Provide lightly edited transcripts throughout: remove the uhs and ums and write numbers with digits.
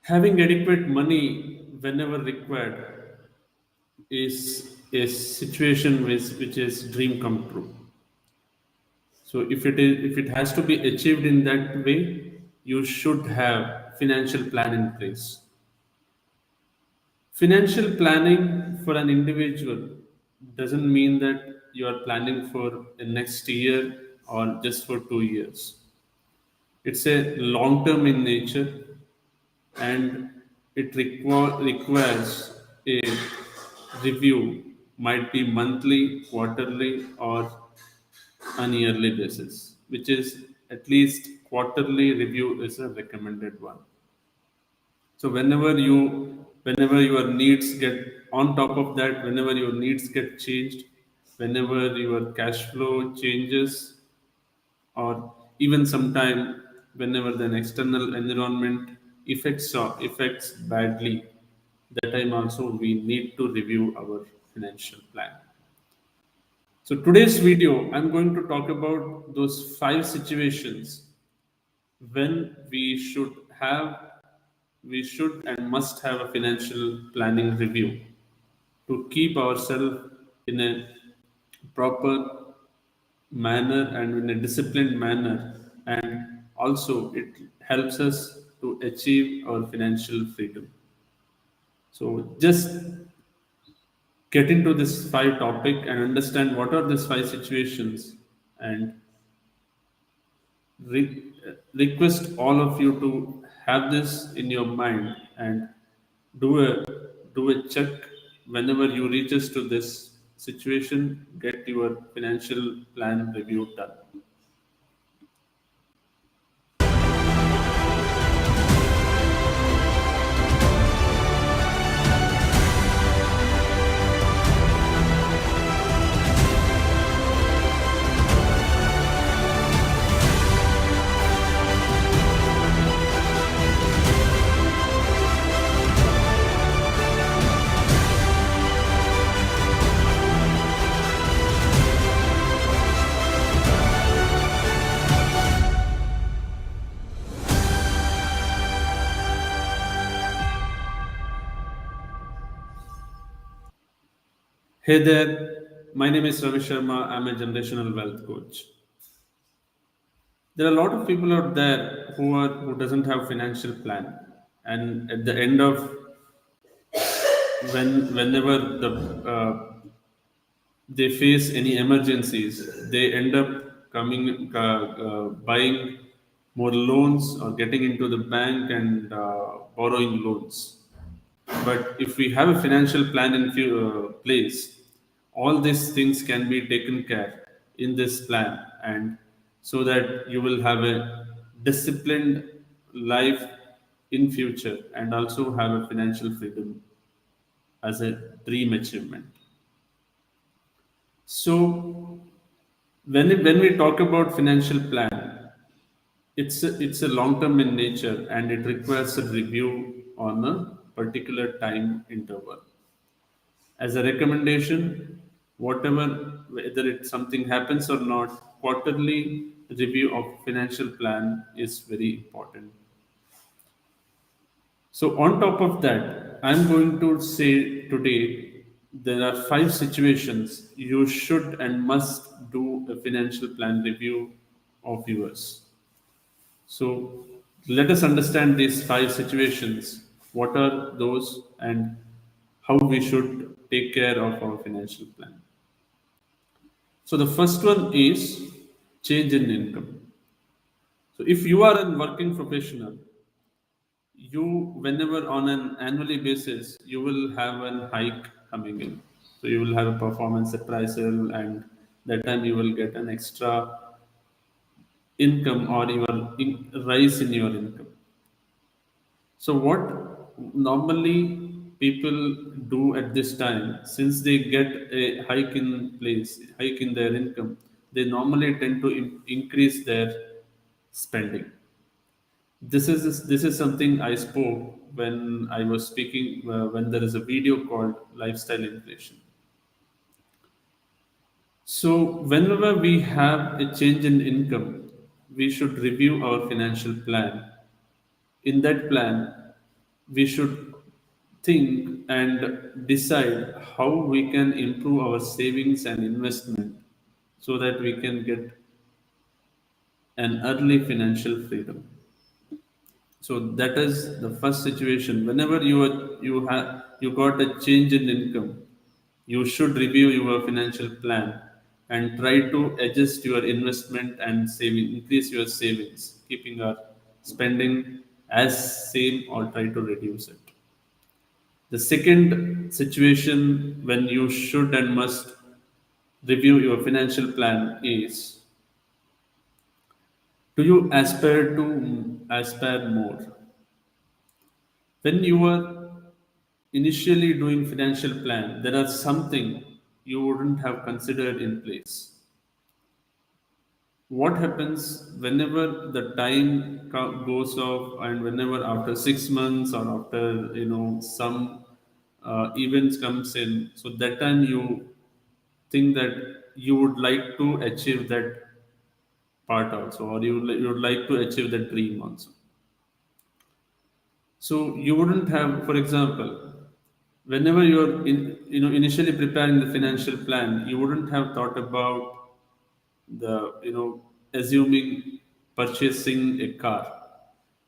Having adequate money whenever required is a situation which is dream come true. So if it has to be achieved in that way, you should have financial plan in place. Financial planning for an individual doesn't mean that you are planning for the next year or just for 2 years. It's a long term in nature, and it requires a review, might be monthly, quarterly, or on yearly basis, which is at least quarterly review is a recommended one. So whenever your needs get on top of that, whenever your needs get changed, whenever your cash flow changes, or even sometime whenever the external environment affects badly, that time also we need to review our financial plan. So today's video, I'm going to talk about those five situations when we should and must have a financial planning review to keep ourselves in a proper manner and in a disciplined manner, and also it helps us to achieve our financial freedom. So just get into this five topic and understand what are these five situations, and request all of you to have this in your mind and do a do a check whenever you reaches to this situation. Get your financial plan review done. Hey there, my name is Ravi Sharma. I'm a generational wealth coach. There are a lot of people out there who doesn't have financial plan, and at the end of whenever they face any emergencies, they end up buying more loans or getting into the bank and borrowing loans. But if we have a financial plan in place, all these things can be taken care in this plan, and so that you will have a disciplined life in future and also have a financial freedom as a dream achievement. So when we talk about financial plan, it's a long term in nature, and it requires a review on a particular time interval. As a recommendation, whatever, whether it something happens or not, quarterly review of financial plan is very important. So on top of that, I'm going to say today there are five situations you should and must do a financial plan review of yours. So let us understand these five situations. What are those, and how we should take care of our financial plan? So the first one is change in income. So if you are a working professional, you whenever on an annually basis you will have an hike coming in. So you will have a performance appraisal, and that time you will get an extra income or your rise in your income. So what normally people do at this time, since they get a hike in their income, they normally tend to increase their spending. This is something I spoke when I was speaking when there is a video called lifestyle inflation. So whenever we have a change in income, we should review our financial plan. In that plan, we should think and decide how we can improve our savings and investment so that we can get an early financial freedom. So that is the first situation. Whenever you got a change in income, you should review your financial plan and try to adjust your investment and saving, increase your savings, keeping our spending as same or try to reduce it. The second situation when you should and must review your financial plan is, do you aspire more? When you are initially doing financial plan, there are something you wouldn't have considered in place. What happens whenever the goes off, and whenever after 6 months or after some events comes in, so that time you think that you would like to achieve that part also, or you would like to achieve that dream also. So you wouldn't have, for example, whenever you're initially preparing the financial plan, you wouldn't have thought about the assuming purchasing a car.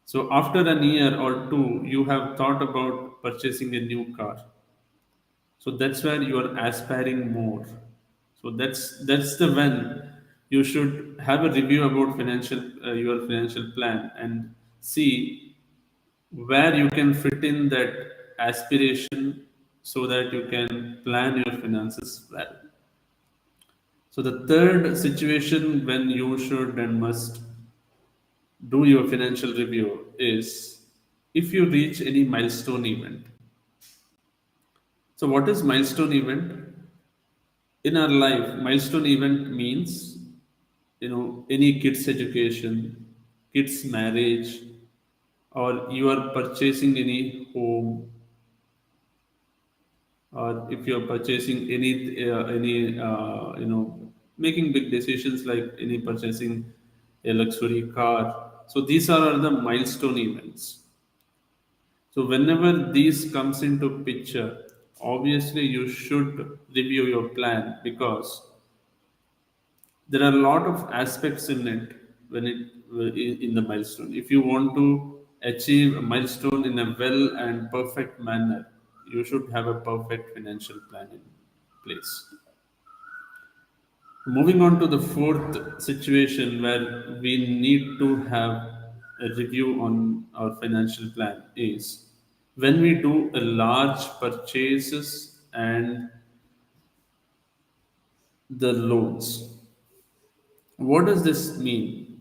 So after an year or two, you have thought about purchasing a new car. So that's where you are aspiring more. So that's the when you should have a review about financial your financial plan and see where you can fit in that aspiration so that you can plan your finances well. So the third situation when you should and must do your financial review is if you reach any milestone event. So what is milestone event? In our life, milestone event means any kids education, kids marriage, or you are purchasing any home, or if you're purchasing any making big decisions like any purchasing a luxury car. So these are the milestone events. So whenever these comes into picture, obviously you should review your plan, because there are a lot of aspects in it when it in the milestone. If you want to achieve a milestone in a well and perfect manner, you should have a perfect financial plan in place. Moving on to the fourth situation where we need to have a review on our financial plan is when we do a large purchases and the loans. What does this mean?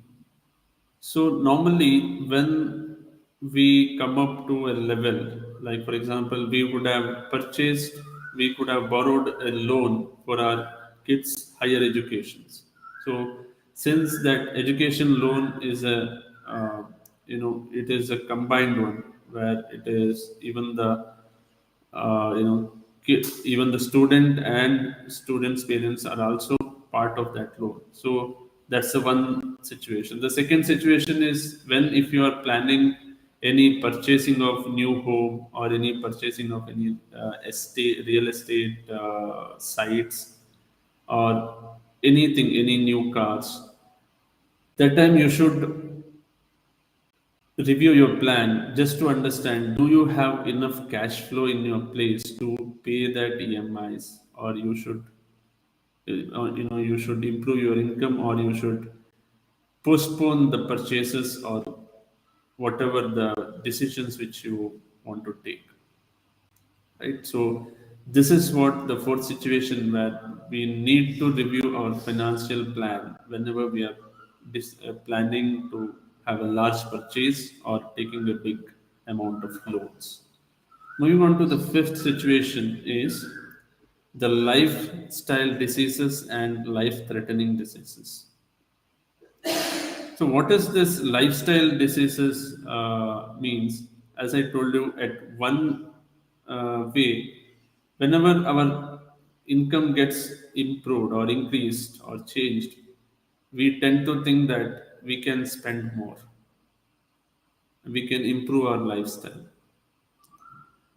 So normally, when we come up to a level, like for example, we would have purchased, we could have borrowed a loan for our kids' higher educations. So since that education loan is it is a combined one where it is even the even the student and students parents are also part of that loan. So that's the one situation. The second situation is when if you are planning any purchasing of new home or any purchasing of any estate real estate sites or anything, any new cars, that time you should review your plan just to understand, do you have enough cash flow in your place to pay that EMIs, or you should you should improve your income, or you should postpone the purchases or whatever the decisions which you want to take, right? So this is what the fourth situation where we need to review our financial plan whenever we are planning to have a large purchase or taking a big amount of loans. Moving on to the fifth situation is the lifestyle diseases and life threatening diseases. So, what is this lifestyle diseases means? As I told you, at one way, whenever our income gets improved or increased or changed, we tend to think that we can spend more, we can improve our lifestyle.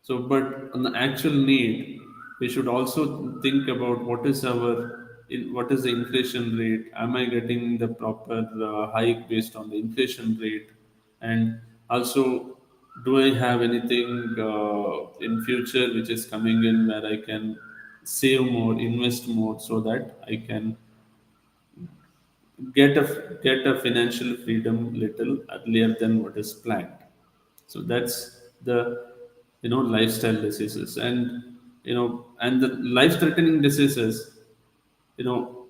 So, but on the actual need, we should also think about what is the inflation rate? Am I getting the proper hike based on the inflation rate? And also, do I have anything in future which is coming in where I can save more, invest more, so that I can get a financial freedom little earlier than what is planned. So that's the lifestyle diseases. And the life threatening diseases, you know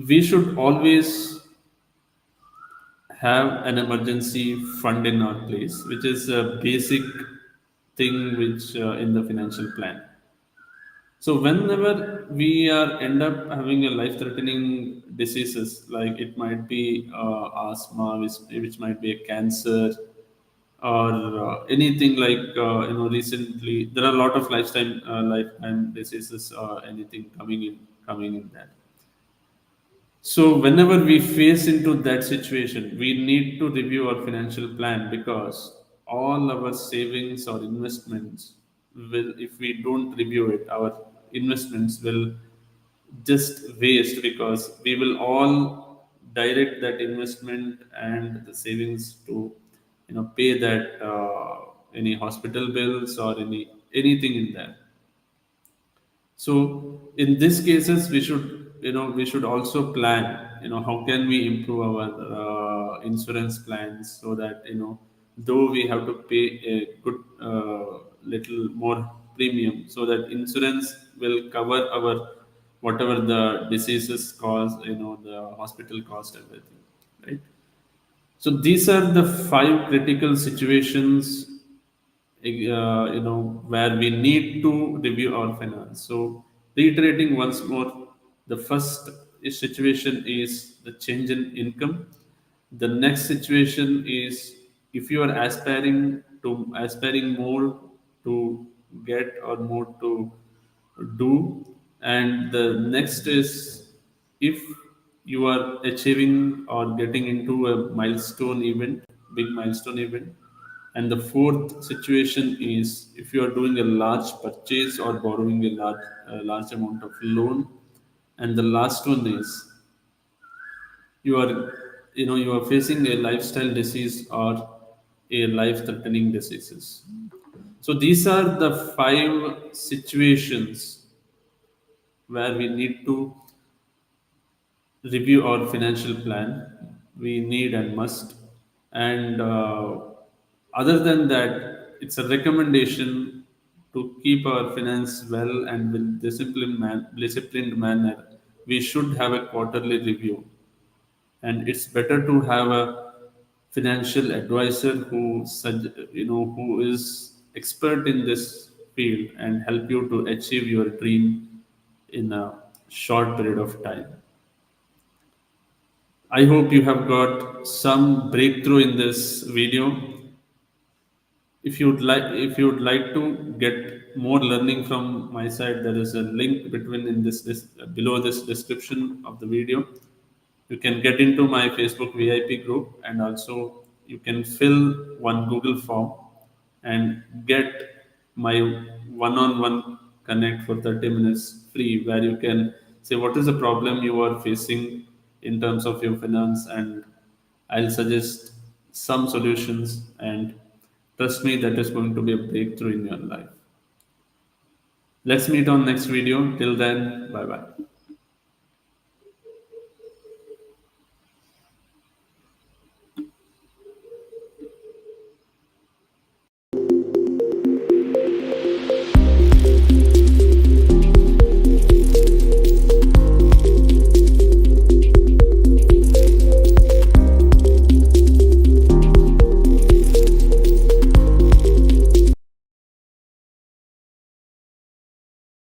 we should always have an emergency fund in our place, which is a basic thing which in the financial plan. So whenever we are end up having a life-threatening diseases, like it might be asthma, which might be a cancer, or anything like recently there are a lot of lifetime diseases, anything coming in that. So whenever we face into that situation, we need to review our financial plan, because all our savings or investments will, if we don't review it, our investments will just waste, because we will all direct that investment and the savings to pay that any hospital bills or anything in that. So in these cases, we should also plan. How can we improve our insurance plans, so that though we have to pay a good little more premium, so that insurance will cover our whatever the diseases cause, the hospital cost, everything, right? So these are the five critical situations, where we need to review our finance. So, reiterating once more, the first situation is the change in income. The next situation is if you are aspiring more to get, or more to do. And the next is if you are achieving or getting into a milestone event, big milestone event. And the fourth situation is if you are doing a large purchase or borrowing a large amount of loan. And the last one is you are you are facing a lifestyle disease or a life threatening diseases. So these are the five situations where we need to review our financial plan. We need and must. And other than that, it's a recommendation to keep our finance well and with disciplined manner. We should have a quarterly review, and it's better to have a financial advisor who is expert in this field and help you to achieve your dream in a short period of time. I hope you have got some breakthrough in this video. If you would like to get more learning from my side, there is a link between in this below this description of the video. You can get into my Facebook VIP group, and also you can fill one Google form and get my one-on-one connect for 30 minutes free, where you can say what is the problem you are facing in terms of your finance, and I'll suggest some solutions. And trust me, that is going to be a breakthrough in your life. Let's meet on next video. Till then, bye bye.